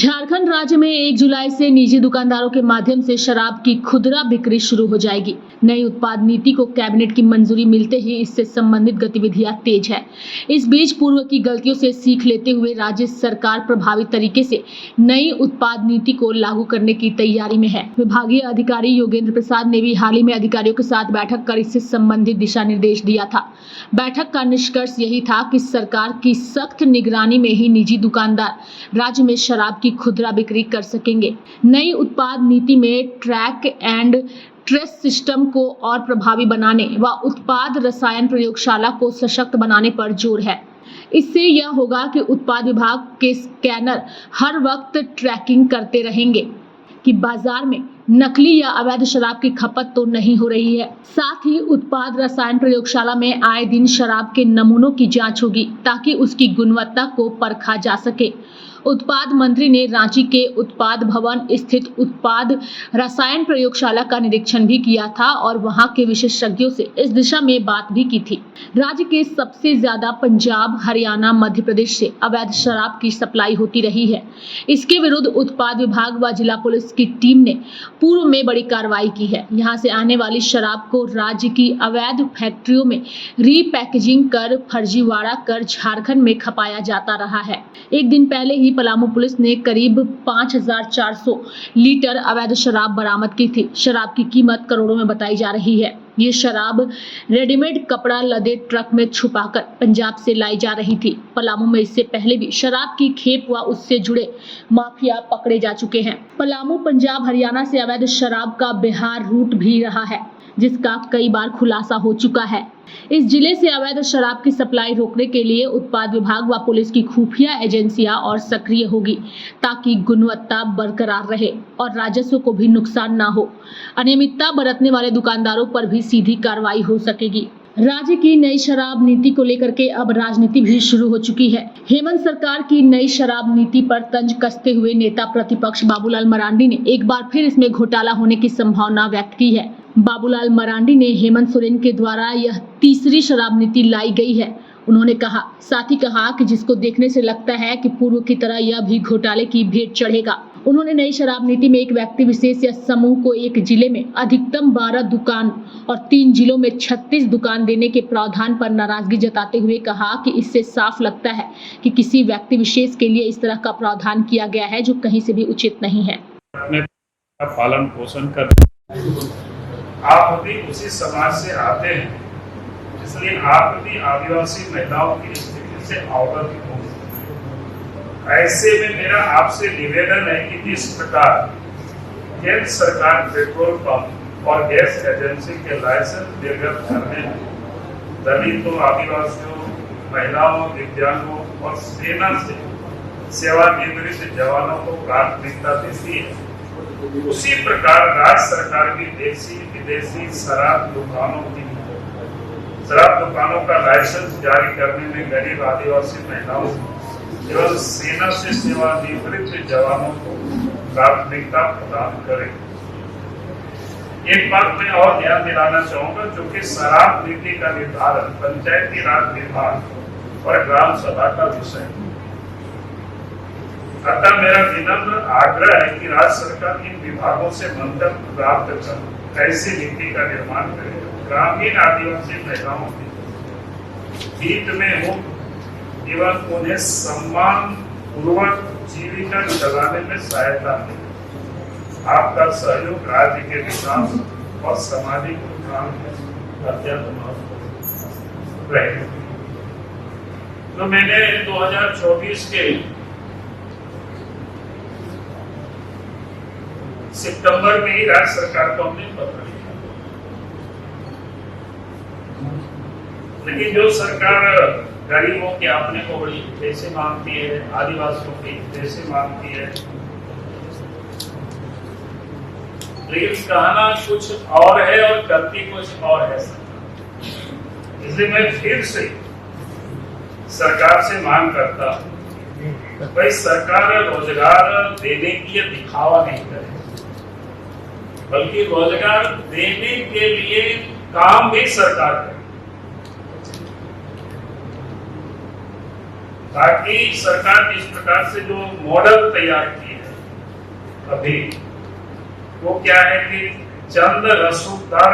झारखंड राज्य में 1 जुलाई से निजी दुकानदारों के माध्यम से शराब की खुदरा बिक्री शुरू हो जाएगी। नई उत्पाद नीति को कैबिनेट की मंजूरी मिलते ही इससे संबंधित गतिविधियां तेज है। इस बीच पूर्व की गलतियों से सीख लेते हुए राज्य सरकार प्रभावी तरीके से नई उत्पाद नीति को लागू करने की तैयारी में है। विभागीय अधिकारी योगेंद्र प्रसाद ने भी हाल ही में अधिकारियों के साथ बैठक कर इससे संबंधित दिशा निर्देश दिया था। बैठक का निष्कर्ष यही था कि सरकार की सख्त निगरानी में ही निजी दुकानदार राज्य में शराब की खुदरा बिक्री कर सकेंगे। नई उत्पाद नीति में ट्रैक एंड ट्रेस सिस्टम को और प्रभावी बनाने व उत्पाद रसायन प्रयोगशाला को सशक्त बनाने पर जोर है। इससे यह होगा कि उत्पाद विभाग के स्कैनर हर वक्त ट्रैकिंग करते रहेंगे कि बाजार में नकली या अवैध शराब की खपत तो नहीं हो रही है। साथ ही उत्पाद रसायन प्रयोगशाला में आए दिन शराब के नमूनों की जांच होगी ताकि उसकी गुणवत्ता को परखा जा सके। उत्पाद मंत्री ने रांची के उत्पाद भवन स्थित उत्पाद रसायन प्रयोगशाला का निरीक्षण भी किया था और वहां के विशेषज्ञों से इस दिशा में बात भी की थी। राज्य के सबसे ज्यादा पंजाब, हरियाणा, मध्य प्रदेश से अवैध शराब की सप्लाई होती रही है। इसके विरुद्ध उत्पाद विभाग व जिला पुलिस की टीम ने पूर्व में बड़ी कार्रवाई की है। यहाँ से आने वाली शराब को राज्य की अवैध फैक्ट्रियों में रीपैकेजिंग कर फर्जीवाड़ा कर झारखंड में खपाया जाता रहा है। एक दिन पहले ही पलामू पुलिस ने करीब 5400 लीटर अवैध शराब बरामद की थी। शराब की कीमत करोड़ों में बताई जा रही है। ये शराब रेडीमेड कपड़ा लदे ट्रक में छुपाकर पंजाब से लाई जा रही थी। पलामू में इससे पहले भी शराब की खेप व उससे जुड़े माफिया पकड़े जा चुके हैं। पलामू पंजाब हरियाणा से अवैध शराब का बिहार रूट भी रहा है, जिसका कई बार खुलासा हो चुका है। इस जिले से अवैध शराब की सप्लाई रोकने के लिए उत्पाद विभाग व पुलिस की खुफिया एजेंसियां और सक्रिय होगी ताकि गुणवत्ता बरकरार रहे और राजस्व को भी नुकसान न हो। अनियमितता बरतने वाले दुकानदारों पर भी सीधी कार्रवाई हो सकेगी। राज्य की नई शराब नीति को लेकर के अब राजनीति भी शुरू हो चुकी है। हेमंत सरकार की नई शराब नीति पर तंज कसते हुए नेता प्रतिपक्ष बाबूलाल मरांडी ने एक बार फिर इसमें घोटाला होने की संभावना व्यक्त की है। बाबूलाल मरांडी ने हेमंत सोरेन के द्वारा यह तीसरी शराब नीति लाई गई है। उन्होंने साथ ही कहा कि जिसको देखने से लगता है कि पूर्व की तरह यह भी घोटाले की भेंट चढ़ेगा। उन्होंने नई शराब नीति में एक व्यक्ति विशेष या समूह को एक जिले में अधिकतम 12 दुकान और 3 जिलों में 36 दुकान देने के प्रावधान पर नाराजगी जताते हुए कहा कि इससे साफ लगता है कि किसी व्यक्ति विशेष के लिए इस तरह का प्रावधान किया गया है जो कहीं से भी उचित नहीं है। पालन पोषण कर आप भी उसी समाज से आते हैं, इसलिए आप भी आदिवासी महिलाओं की स्थिति से अवगत हो। ऐसे में मेरा आपसे निवेदन है कि जिस प्रकार केंद्र सरकार पेट्रोल पंप और गैस एजेंसी के लाइसेंस निर्गत करने में दलितों, आदिवासियों, महिलाओं, दिव्यांगों और सेना से सेवानिवृत्त जवानों को प्राथमिकता देती है, उसी प्रकार राज्य सरकार भी देशी विदेशी शराब दुकानों का लाइसेंस जारी करने में गरीब आदिवासी महिलाओं एवं सेना से सेवानिवृत्त जवानों को प्राथमिकता प्रदान करें। एक बात मैं और ध्यान दिलाना चाहूंगा, जो कि शराब नीति का निर्धारण पंचायती राज विभाग और ग्राम सभा का विषय है। अतः मेरा विनम्र आग्रह है कि राज्य सरकार इन विभागों से मंतव्य प्राप्त कर ऐसी नीति का निर्माण करे, ग्रामीण आदिवासी महिलाओं के हित में हो एवं उन्हें सम्मान पूर्वक जीविका चलाने में सहायता मिले। आपका सहयोग राज्य के विकास और सामाजिक उत्थान में अत्यंत महत्वपूर्ण रहेगा। तो मैंने 2024 के सितंबर में ही राज्य सरकार को हमने पत्र लिखा, लेकिन जो सरकार गरीबों के अपने को बड़ी पैसे मांगती है, आदिवासियों के पैसे मांगती है, लेकिन कहना कुछ और है और करती कुछ और है। इसलिए मैं फिर से सरकार से मांग करता हूं, भाई सरकार रोजगार देने की दिखावा नहीं करे, बल्कि रोजगार देने के लिए काम भी सरकार करे। बाकी सरकार ने इस प्रकार से जो मॉडल तैयार की है अभी, वो क्या है कि चंद रसूखदार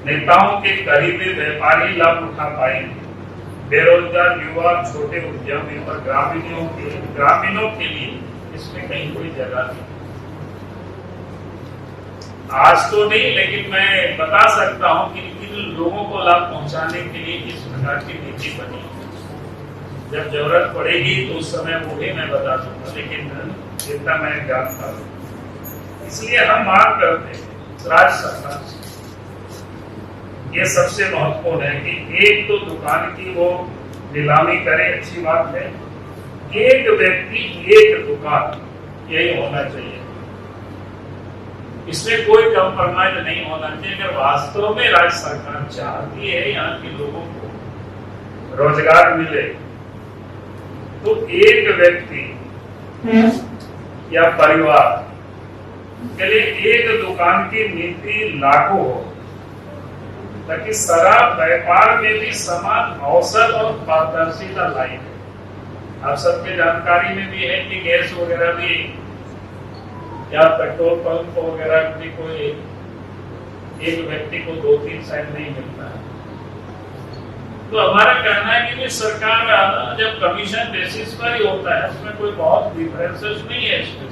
नेताओं के करीबी व्यापारी लाभ उठा पाएंगे। बेरोजगार युवा, छोटे उद्यमी और ग्रामीणों के लिए इसमें कहीं कोई जगह नहीं। आज तो नहीं, लेकिन मैं बता सकता हूं कि इन लोगों को लाभ पहुंचाने के लिए किस प्रकार की नीति बनी। जब जरूरत पड़ेगी तो उस समय वो भी मैं बता दूंगा, लेकिन जितना मैं जानता हूं। इसलिए हम मांग करते हैं राज्य सरकार से, ये सबसे महत्वपूर्ण है कि एक तो दुकान की वो नीलामी करे, अच्छी बात है। एक व्यक्ति एक दुकान, यही होना चाहिए। इसमें कोई कंप्रोमाइज नहीं होना चाहिए। अगर वास्तव में राज्य सरकार चाहती है यहाँ के लोगों को रोजगार मिले, तो एक व्यक्ति या परिवार के लिए एक दुकान की नीति लागू हो, ताकि शराब व्यापार में भी समान अवसर और पारदर्शिता लाई है। आप सबके जानकारी में भी है कि गैस वगैरह भी या पेट्रोल पंप वगैरह भी कोई एक व्यक्ति को 2-3 साइड नहीं मिलता है। तो हमारा कहना है कि सरकार जब कमीशन बेसिस पर ही होता है, उसमें कोई बहुत डिफरेंसेस नहीं है। इसमें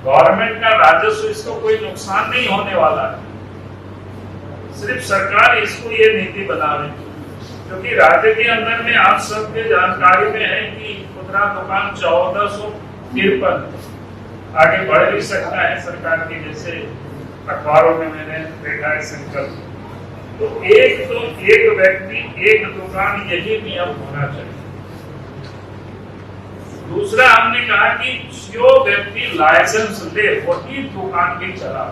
गवर्नमेंट का राजस्व, इसको कोई नुकसान नहीं होने वाला है। सिर्फ सरकार इसको ये नीति बनावे, क्योंकि राज्य के अंदर में आप सबके जानकारी में है कि खुदरा दुकान 1453 आगे बढ़ भी सकता है सरकार की, जैसे अखबारों में मैंने देखा है संकल्प। तो एक व्यक्ति एक दुकान, यही नियम होना चाहिए। दूसरा, हमने कहा कि जो व्यक्ति लाइसेंस ले वही दुकान भी चला।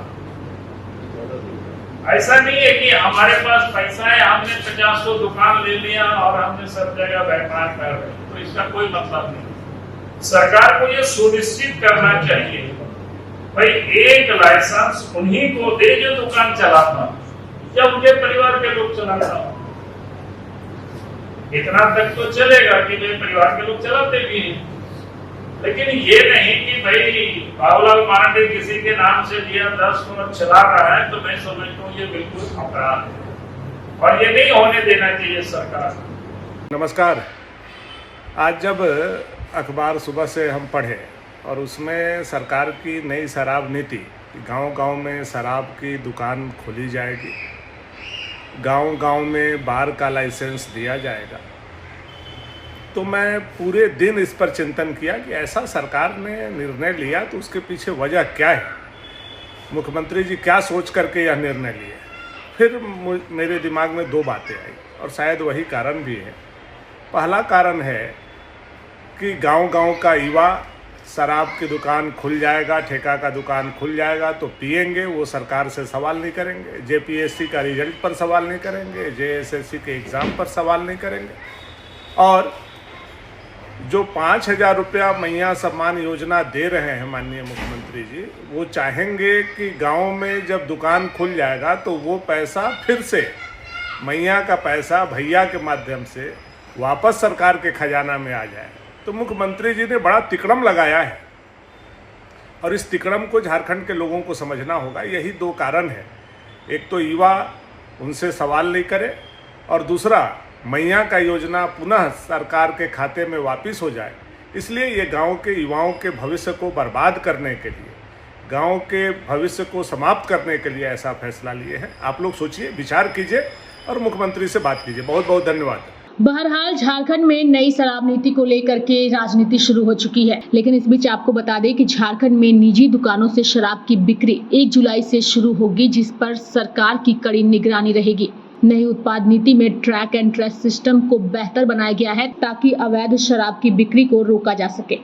ऐसा नहीं है कि हमारे पास पैसा है, हमने 50 दुकान ले लिया और हमने सब जगह व्यापार कर रहे हैं, तो इसका कोई मतलब नहीं। सरकार को ये सुनिश्चित करना चाहिए भाई एक लाइसेंस उन्हीं को दे जो दुकान चलाता, या उनके परिवार के लोग चलाता। इतना तक तो चलेगा कि वे परिवार के लोग चलाते भी हैं, लेकिन ये नहीं कि भाई बाबूलाल मार्डी किसी के नाम से दिया 10 करोड़ चला रहा है, तो मैं समझता हूँ ये बिल्कुल अपराध है और ये नहीं होने देना चाहिए सरकार। नमस्कार। आज जब अखबार सुबह से हम पढ़े और उसमें सरकार की नई शराब नीति, गांव-गांव में शराब की दुकान खोली जाएगी, गांव-गांव में बार का लाइसेंस दिया जाएगा, तो मैं पूरे दिन इस पर चिंतन किया कि ऐसा सरकार ने निर्णय लिया तो उसके पीछे वजह क्या है, मुख्यमंत्री जी क्या सोच करके यह निर्णय लिए। फिर मेरे दिमाग में 2 बातें आई और शायद वही कारण भी है। पहला कारण है कि गांव-गांव का युवा, शराब की दुकान खुल जाएगा, ठेका का दुकान खुल जाएगा तो पिएंगे, वो सरकार से सवाल नहीं करेंगे, जेपीएससी का रिजल्ट पर सवाल नहीं करेंगे, जेएसएससी के एग्ज़ाम पर सवाल नहीं करेंगे। और जो 5,000 रुपया मैया सम्मान योजना दे रहे हैं माननीय मुख्यमंत्री जी, वो चाहेंगे कि गांव में जब दुकान खुल जाएगा तो वो पैसा फिर से, मैया का पैसा भैया के माध्यम से वापस सरकार के खजाना में आ जाए। तो मुख्यमंत्री जी ने बड़ा तिकड़म लगाया है और इस तिकड़म को झारखंड के लोगों को समझना होगा। यही 2 कारण है, एक तो युवा उनसे सवाल नहीं करे और दूसरा मैया का योजना पुनः सरकार के खाते में वापस हो जाए। इसलिए ये गांव के युवाओं के भविष्य को बर्बाद करने के लिए, गांव के भविष्य को समाप्त करने के लिए ऐसा फैसला लिए हैं। आप लोग सोचिए, विचार कीजिए और मुख्यमंत्री से बात कीजिए। बहुत बहुत धन्यवाद। बहरहाल झारखंड में नई शराब नीति को लेकर के राजनीति शुरू हो चुकी है, लेकिन इस बीच आपको बता दें कि झारखंड में निजी दुकानों से शराब की बिक्री 1 जुलाई से शुरू होगी, जिस पर सरकार की कड़ी निगरानी रहेगी। नई उत्पाद नीति में ट्रैक एंड ट्रेस सिस्टम को बेहतर बनाया गया है ताकि अवैध शराब की बिक्री को रोका जा सके।